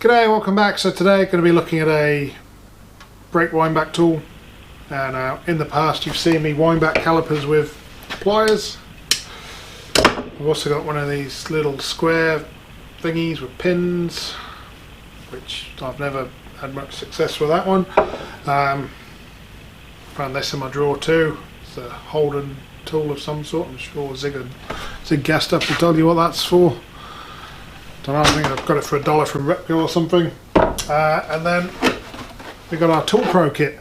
G'day, welcome back. So today I'm going to be looking at a brake wind back tool, and in the past you've seen me wind back calipers with pliers. I've also got one of these little square thingies with pins, which I've never had much success with that one. Found this in my drawer too. It's a Holden tool of some sort. I'm sure Zig gassed up to tell you what that's for. Don't know, I think I've got it for $1 from Repco or something. And then we got our ToolPro kit.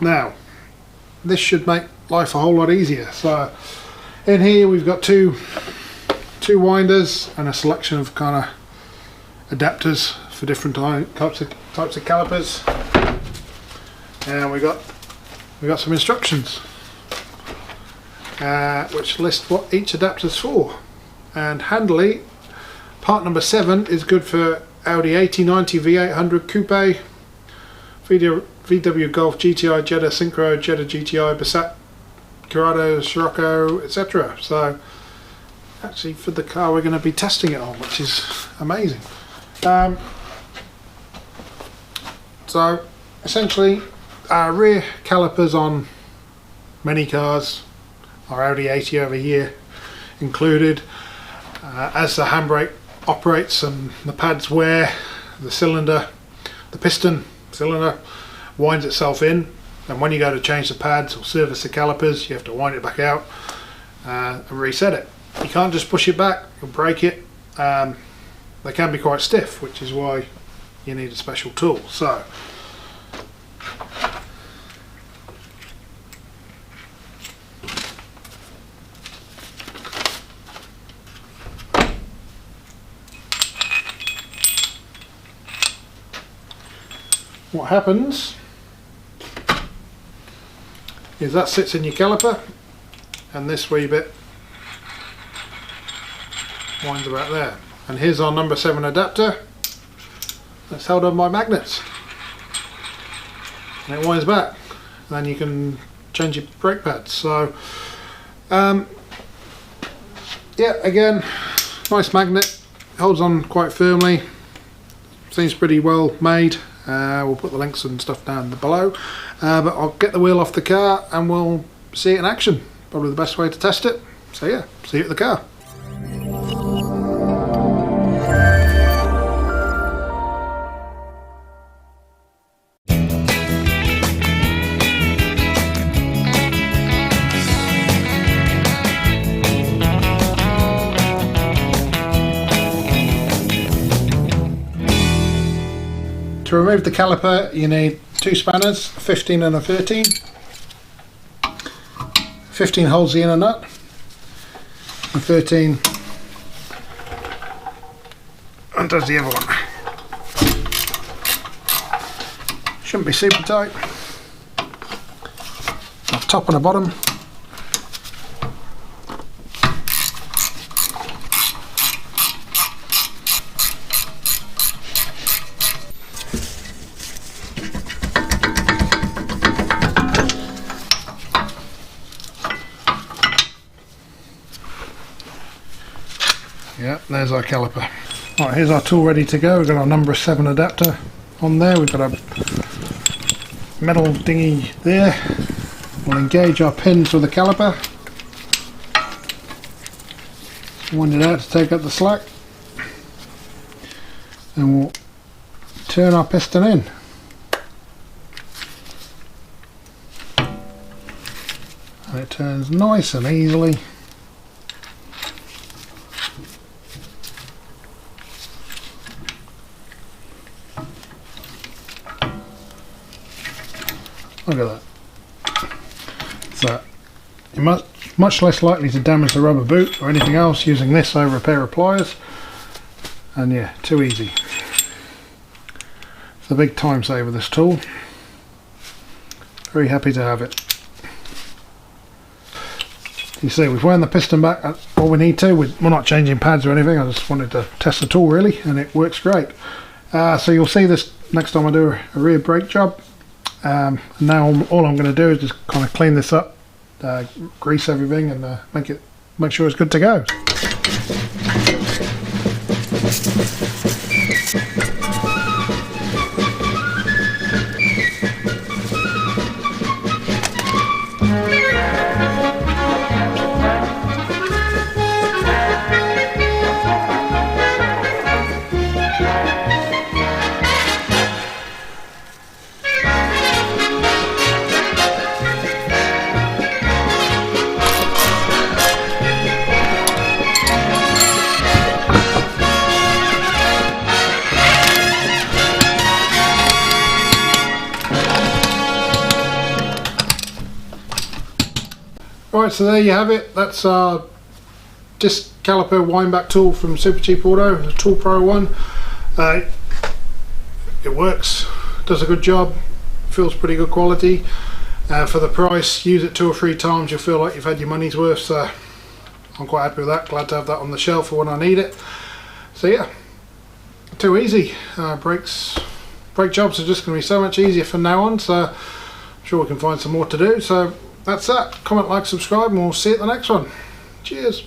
Now, this should make life a whole lot easier. So, in here we've got two winders and a selection of kind of adapters for different types of calipers. And we got some instructions, which list what each adapter's for. And handily, part number 7 is good for Audi 8090 V800 Coupe, VW Golf, GTI, Jetta, Synchro, Jetta GTI, Passat, Corrado, Scirocco, etc. So actually for the car we're going to be testing it on, which is amazing. So essentially our rear calipers on many cars, our Audi 80 over here included. As the handbrake operates and the pads wear, the piston cylinder winds itself in, and when you go to change the pads or service the calipers you have to wind it back out and reset it. You can't just push it back, you'll break it. They can be quite stiff, which is why you need a special tool. So what happens is that sits in your caliper, and this wee bit winds about there. And here's our number 7 adapter that's held on by magnets, and it winds back. And then you can change your brake pads. So yeah, again, nice magnet, holds on quite firmly, seems pretty well made. We'll put the links and stuff down below, but I'll get the wheel off the car and we'll see it in action. Probably the best way to test it. So yeah, see you at the car. To remove the caliper you need 2 spanners, a 15 and a 13. 15 holds the inner nut, and 13 undoes the other one. Shouldn't be super tight. The top and the bottom. Yeah, there's our caliper. Right, here's our tool ready to go. We've got our number 7 adapter on there. We've got a metal dinghy there. We'll engage our pins with the caliper. Wind it out to take up the slack. And we'll turn our piston in. And it turns nice and easily. Look at that. So you're much less likely to damage the rubber boot or anything else using this over a pair of pliers. And yeah, too easy. It's a big time saver, this tool. Very happy to have it. You see, we've wound the piston back at what we need to. We're not changing pads or anything. I just wanted to test the tool really, and it works great. So you'll see this next time I do a rear brake job. Now all I'm going to do is just kind of clean this up, grease everything, and make sure it's good to go. Right, so there you have it. That's our disc caliper wind back tool from Super Cheap Auto, the ToolPro one. It works, does a good job, feels pretty good quality. For the price, use it 2 or 3 times, you'll feel like you've had your money's worth, so I'm quite happy with that. Glad to have that on the shelf for when I need it. So yeah, too easy. Brake jobs are just going to be so much easier from now on, so I'm sure we can find some more to do. So that's that. Comment, like, subscribe, and we'll see you at the next one. Cheers.